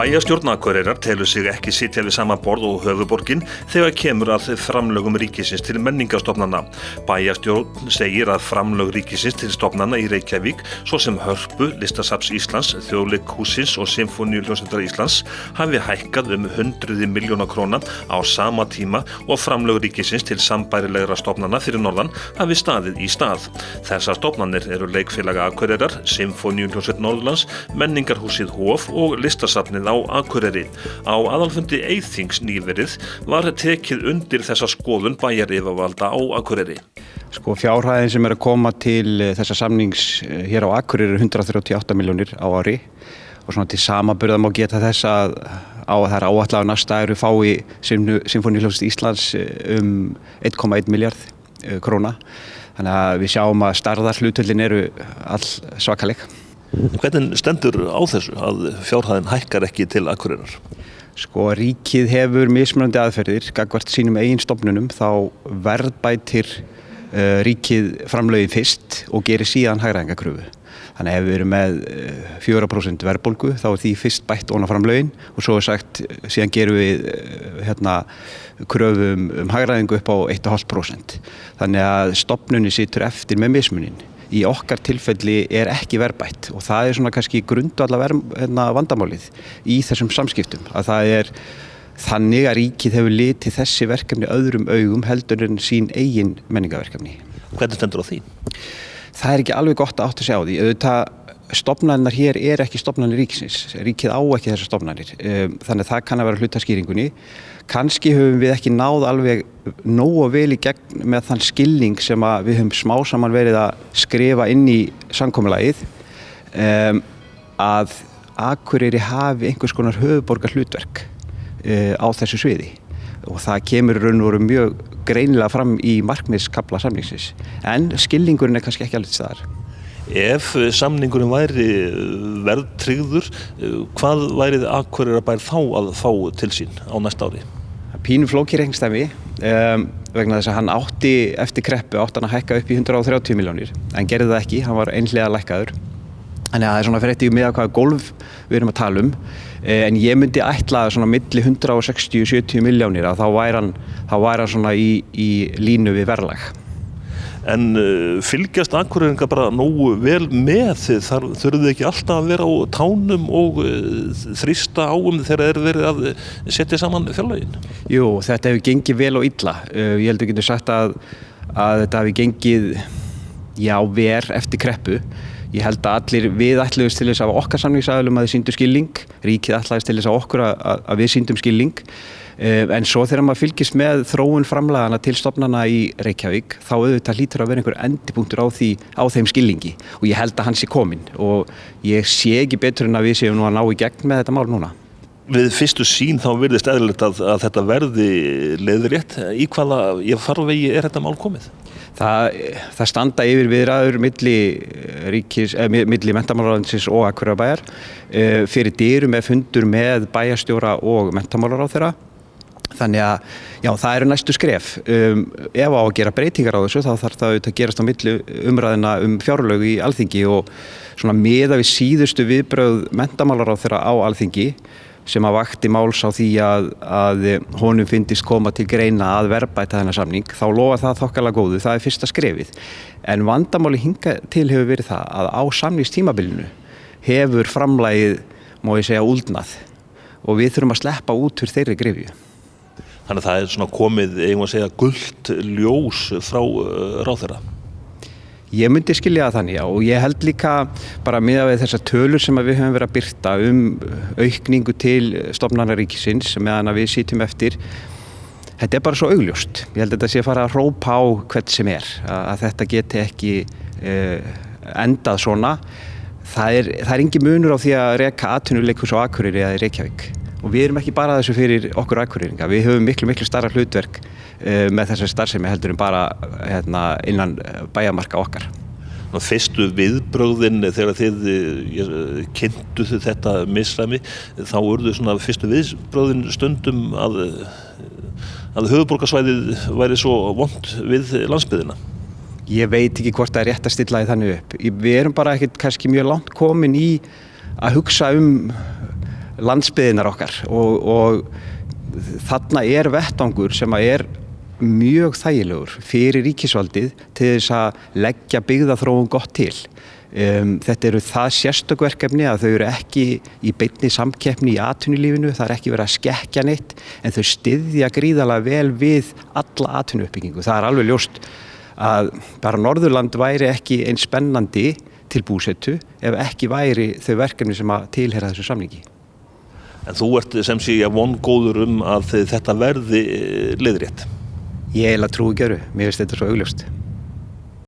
Bæjarstjórn Akureyrar telur sig ekki sitja við sama borð og höfuðborgin þegar kemur að framlögum ríkisins til menningarstofnana. Bæjarstjórn segir að framlög ríkisins til stofnana í Reykjavík, svo sem Hörpu, Listasafns Íslands, Þjóðleikhússins og Sinfóníuhljómsveitar Íslands, hafi hækkað 100 milljóna króna á sama tíma og framlög ríkisins til sambærilegra stofnana fyrir norðan hafi staðið í stað. Þessar stofnanir eru Leikfélag Akureyrar, Sinfóníuhljómsveit Norðurlands, Menningarhúsið Hof og Listasafnið á Akureyri. Á aðalfundi Eyþings nýverið var tekið undir þessa skoðun bæjaryfirvalda á Akureyri. Fjárhæðin sem að koma til þessa samnings hér á Akureyri 138 milljónir á ári og svona til samanburðar má geta þess að það er áætlað að næsta ári fái Sinfóníuhljómsveit Íslands 1,1 milljarð króna. Þannig að við sjáum að stærðarhlutföllin eru all svakaleg. Hvernig stendur á þessu að fjárhæðin hækkar ekki til Akureyrar? Ríkið hefur mismunandi aðferðir gagnvart sínum eigin stofnunum, þá verðbætir ríkið framlögin fyrst og gerir síðan hagræðingarkröfu. Þannig ef við erum með 4% verðbólgu þá er því fyrst bætt ofan á framlögin og svo er sagt síðan gerum við kröfu hagræðingu upp á 1,5%. Þannig að stofnunin situr eftir með mismunin. Í okkar tilfelli er ekki verðbætt og það er svona kannski grundvallar vandamálið í þessum samskiptum. Að það er þannig að ríkið hefur litið þessi verkefni öðrum augum heldur en sín eigin menningarverkefni. Hvernig stendur á því? Það er ekki alveg gott að átta sig á því. Stofnanirnar hér er ekki stofnanir ríkisins. Ríkið á ekki þessar stofnanir. Þannig að það kann að vera hluta af skýringunni. Kannski höfum við ekki náð alveg nógu vel í gegn með þann skilning sem að við höfum smá saman verið að skrifa inn í samkomulagið að Akureyri hafi einhvers konar höfuðborgarhlutverk á þessu sviði. Og það kemur raun og veru mjög greinilega fram í markmiðskafla samningsins. En skilningurinn er kannski ekki alveg til staðar. Ef samningurinn væri verðtryggður, hvað værið Akureyrarbær þá að fá til sín á næsta ári? Pínu flókið reikningsdæmi vegna þess að hann átti eftir kreppu hann að hækka upp í 130 milljónir en gerði það ekki, hann var einhliða lækkaður. Þannig að það er svona fyrir eftir með hvaða gólf við erum að tala en ég myndi ætla svona milli 160-70 milljónir að þá væri hann svona í línu við verðlag. En fylgjast Akureyringar bara nógu vel með þurfið ekki alltaf að vera á tánum og þrýsta þegar verið að setja saman fjárlögin? Jú, þetta hefur gengið vel og illa. Ég held að við getum sagt að þetta hefur gengið verr eftir kreppu. Ég held að allir við ætluðust til þess af okkar samningsaðilum að þið sýndu skilning, ríkið ætlaðist til þess af okkur að við sýndum skilning. En svo þegar maður fylgist með þróun framlagana til stofnana í Reykjavík þá auðvitað hlýtur að vera einhver endipunktur á þeim skilningi og ég held að hann sé kominn og ég sé ekki betur en að við séum nú að ná í gegn með þetta mál núna. Við fyrstu sýn þá virðist eðlilegt að þetta verði leiðrétt. Í hvaða farvegi er þetta mál komið? Það standa yfir viðræður milli menntamálaráðuneytisins og Akureyrarbæjar fyrir dyrum fundur með bæjarstjóra og menntamálaráðherra. Þannig að það eru næstu skref. Ef á að gera breytingar á þessu þá þarf það að gerast á milli umræðina fjárlög í Alþingi og svona miðað við síðustu viðbrögð menntamálaráðherra á Alþingi sem að vakti máls á því að honum fyndist koma til greina að verðbæta þennan samning, þá lofa það þokkalega góðu, það er fyrsta skrefið. En vandamáli hingað til hefur verið það að á samningstímabilinu hefur framlagið, má ég segja, úldnað og við þurfum að sleppa út fyrir þeirri gryfju. Þannig að það er svona komið, eigum að segja, gult ljós frá ráðherra. Ég myndi skilja það þannig, og ég held líka bara miðað við þessar tölur sem við höfum verið að birta aukningu til stofnana ríkisins meðan að við sitjum eftir. Þetta er bara svo augljóst. Ég held að þetta sé að fara að hrópa á hvern sem að þetta geti ekki endað svona. Það er engin munur á því að reka atvinnuleikhús á Akureyri eða í Reykjavík. Og við erum ekki bara þessu fyrir okkur Akureyringa. Við höfum miklu starra hlutverk með þessari starfsemi heldur en bara innan bæjarmarka okkar. Fyrstu viðbrögðin þegar þið kynntuð þetta misræmi, þá urðu svona fyrstu viðbrögðin stundum að höfuðborgarsvæðið væri svo vont við landsbyggðina. Ég veit ekki hvort það er rétt að stilla því þannig upp. Við erum bara ekkert kannski mjög langt komin í að hugsa landsbyggðirnar okkar og þarna vettvangur sem mjög þægilegur fyrir ríkisvaldið til þess að leggja byggðaþróun gott til. Þetta eru það sérstök verkefni að þau eru ekki í beinni samkeppni í atvinnulífinu, það ekki verið að skekkja neitt, en þau styðja gríðarlega vel við alla atvinnuuppbyggingu. Það alveg ljóst að bara Norðurland væri ekki eins spennandi til búsetu ef ekki væri þau verkefni sem að tilheyra þessu samningi. En þú ert sem sé vongóður að þetta verði leiðrétt? Ég eiginlega trúi ekki öðru, mér finnst þetta svo augljóst.